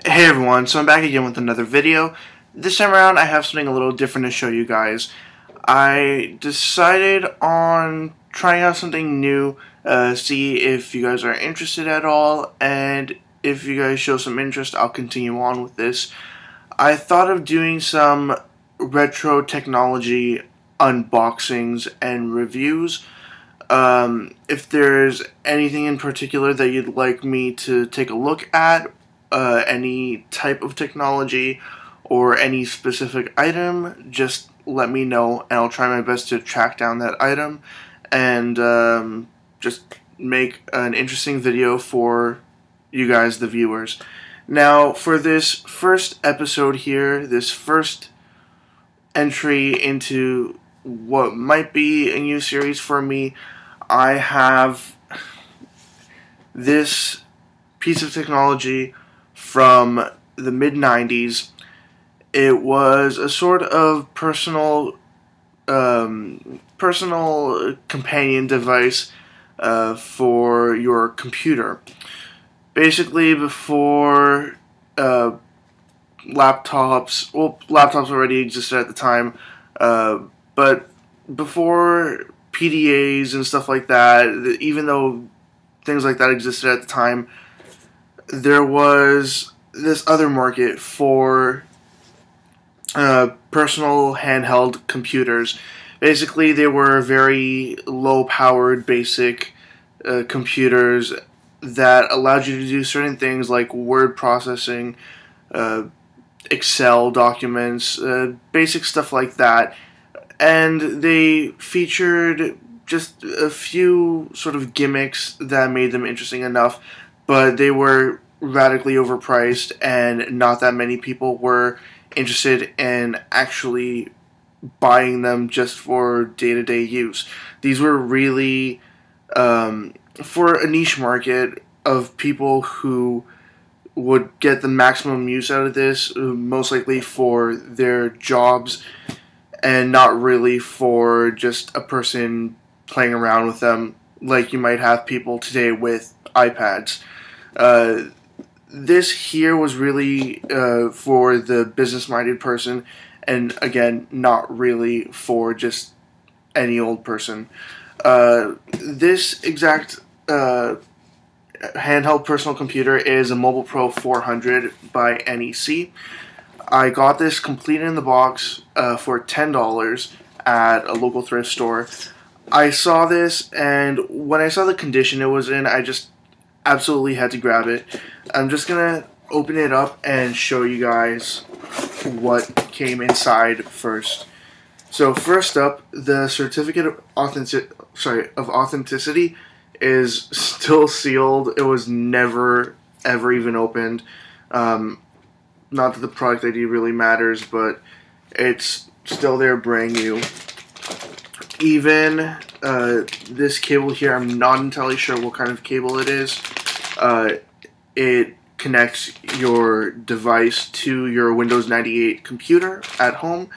Hey everyone, so I'm back again with another video. This time around I have something a little different to show you guys. I decided on trying out something new, see if you guys are interested at all, and if you guys show some interest I'll continue on with this. I thought of doing some retro technology unboxings and reviews. If there's anything in particular that you'd like me to take a look at, any type of technology or any specific item, just let me know and I'll try my best to track down that item and just make an interesting video for you guys, the viewers. Now, for this first episode here, this first entry into what might be a new series for me, I have this piece of technology from the mid-90s. It was a sort of personal companion device for your computer. Basically, before laptops already existed at the time, but before PDAs and stuff like that, even though things like that existed at the time, there was this other market for personal handheld computers. Basically, they were very low-powered, basic computers that allowed you to do certain things like word processing, Excel documents, basic stuff like that. And they featured just a few sort of gimmicks that made them interesting enough, but they were radically overpriced and not that many people were interested in actually buying them just for day-to-day use. These were really for a niche market of people who would get the maximum use out of this, most likely for their jobs and not really for just a person playing around with them like you might have people today with iPads. This here was really for the business-minded person, and again, not really for just any old person. This exact handheld personal computer is a MobilePro 400 by NEC. I got this complete in the box for $10 at a local thrift store. I saw this, and when I saw the condition it was in, I just absolutely had to grab it. I'm just gonna open it up and show you guys what came inside first. So first up, the certificate of authenticity is still sealed. It was never ever even opened. Not that the product ID really matters, but it's still there brand new. Even this cable here, I'm not entirely sure what kind of cable it is. It connects your device to your Windows 98 computer at home,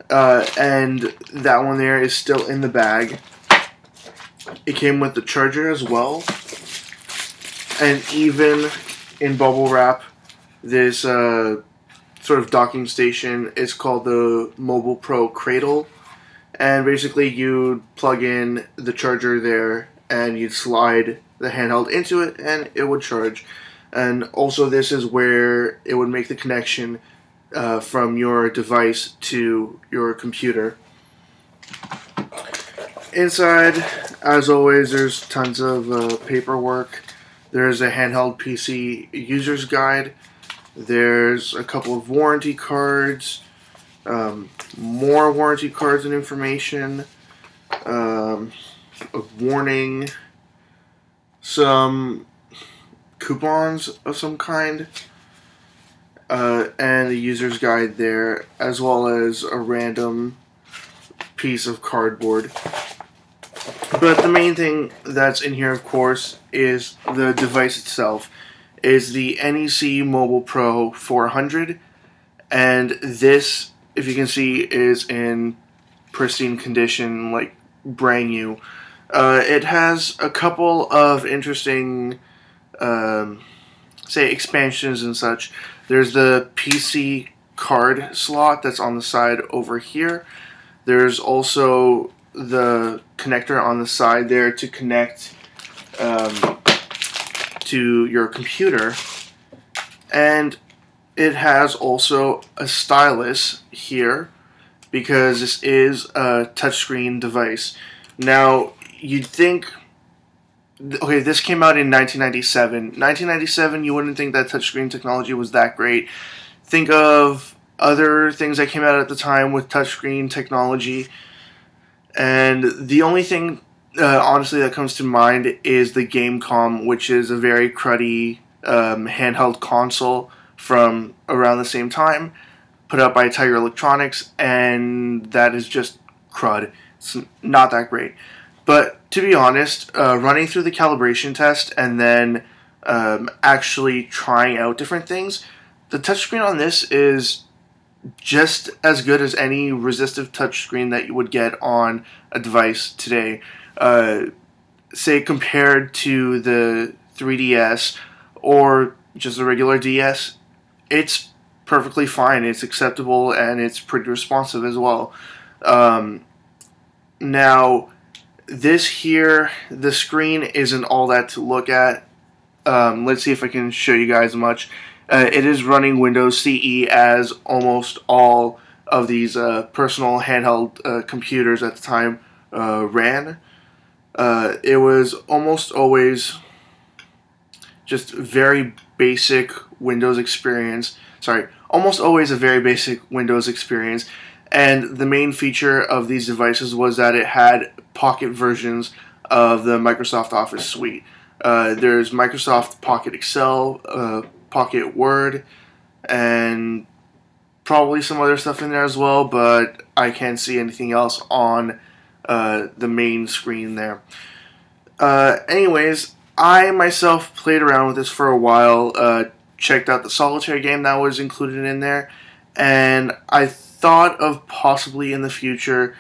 and that one there is still in the bag. It came with the charger as well, and even in bubble wrap, this sort of docking station is called the Pro Cradle, and basically you'd plug in the charger there and you'd slide the handheld into it and it would charge. And also this is where it would make the connection from your device to your computer. Inside, as always, there's tons of paperwork. There's a handheld PC user's guide. There's a couple of warranty cards, more warranty cards and information, a warning, some coupons of some kind, and the user's guide there, as well as a random piece of cardboard. But the main thing that's in here, of course, is the device itself. Is the NEC MobilePro 400, and this, if you can see, is in pristine condition, like brand new. It has a couple of interesting say, expansions and such. There's the PC card slot that's on the side over here. There's also the connector on the side there to connect to your computer, and it has also a stylus here because this is a touchscreen device. Now, you'd think, okay, this came out in 1997. 1997, you wouldn't think that touchscreen technology was that great. Think of other things that came out at the time with touchscreen technology, and the only thing, honestly, that comes to mind is the Gamecom, which is a very cruddy handheld console from around the same time, put out by Tiger Electronics, and that is just crud. It's not that great. But to be honest, running through the calibration test and then actually trying out different things, the touchscreen on this is just as good as any resistive touchscreen that you would get on a device today. Say compared to the 3DS or just a regular DS, it's perfectly fine, it's acceptable, and it's pretty responsive as well. Now, this here, the screen isn't all that to look at. Let's see if I can show you guys much. It is running Windows CE, as almost all of these personal handheld computers at the time ran. It was almost always just very basic Windows experience. Sorry, almost always a very basic Windows experience. And the main feature of these devices was that it had pocket versions of the Microsoft Office suite. There's Microsoft Pocket Excel, Pocket Word, and probably some other stuff in there as well, but I can't see anything else on the main screen there. Anyways, I myself played around with this for a while, checked out the solitaire game that was included in there, and I thought of possibly in the future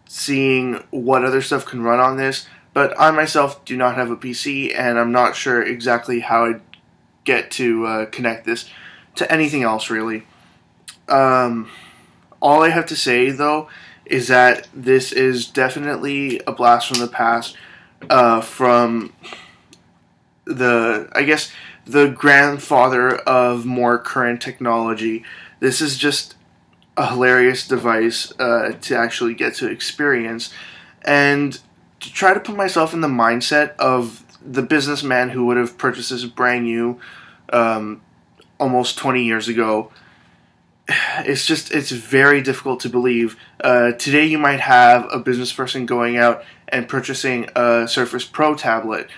seeing what other stuff can run on this, but I myself do not have a PC, and I'm not sure exactly how I'd get to connect this to anything else, really. All I have to say, though, is that this is definitely a blast from the past, from the, I guess, the grandfather of more current technology. This is just a hilarious device to actually get to experience, and to try to put myself in the mindset of the businessman who would have purchased this brand new almost 20 years ago. It's very difficult to believe. Today you might have a business person going out and purchasing a Surface Pro tablet,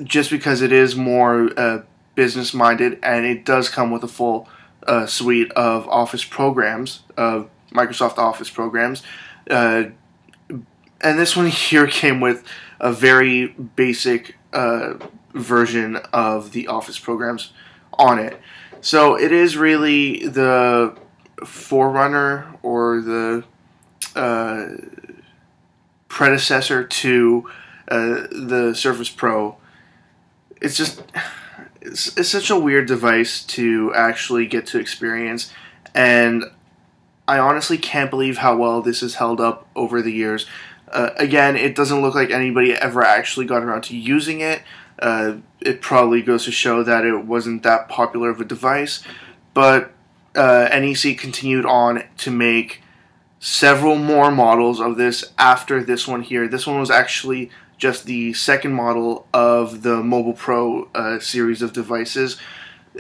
just because it is more business minded, and it does come with a full suite of Office programs, of Microsoft Office programs. And this one here came with a very basic version of the Office programs on it. So it is really the forerunner or the predecessor to the Surface Pro. It's just, it's such a weird device to actually get to experience, and I honestly can't believe how well this has held up over the years. Again, it doesn't look like anybody ever actually got around to using it. It probably goes to show that it wasn't that popular of a device, but NEC continued on to make several more models of this after this one here. This one was actually just the second model of the MobilePro series of devices,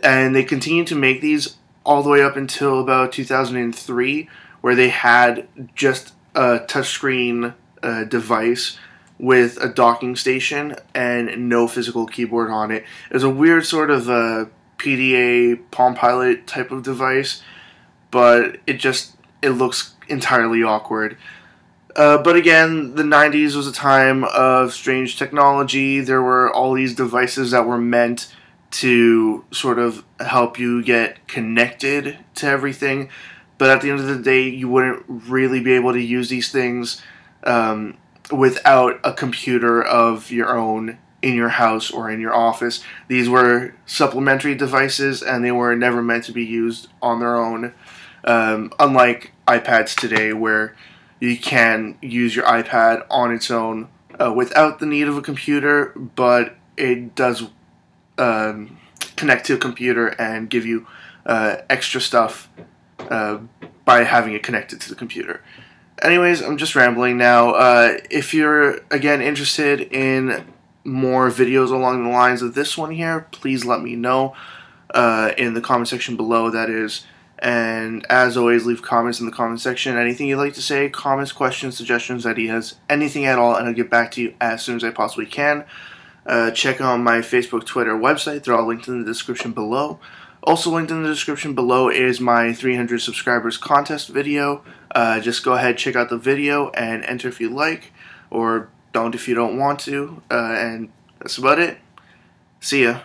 and they continued to make these all the way up until about 2003, where they had just a touchscreen device with a docking station and no physical keyboard on it. It was a weird sort of PDA Palm Pilot type of device, but it looks entirely awkward. But again, the 90s was a time of strange technology. There were all these devices that were meant to sort of help you get connected to everything, but at the end of the day, you wouldn't really be able to use these things without a computer of your own in your house or in your office. These were supplementary devices, and they were never meant to be used on their own, unlike iPads today, where you can use your iPad on its own without the need of a computer, but it does connect to a computer and give you extra stuff by having it connected to the computer. Anyways, I'm just rambling now. If you're, again, interested in more videos along the lines of this one here, please let me know in the comment section below, that is. And as always, leave comments in the comment section. Anything you'd like to say, comments, questions, suggestions, ideas, anything at all, and I'll get back to you as soon as I possibly can. Check out my Facebook, Twitter, website. They're all linked in the description below. Also linked in the description below is my 300 subscribers contest video. Just go ahead, check out the video, and enter if you like, or don't if you don't want to. And that's about it. See ya.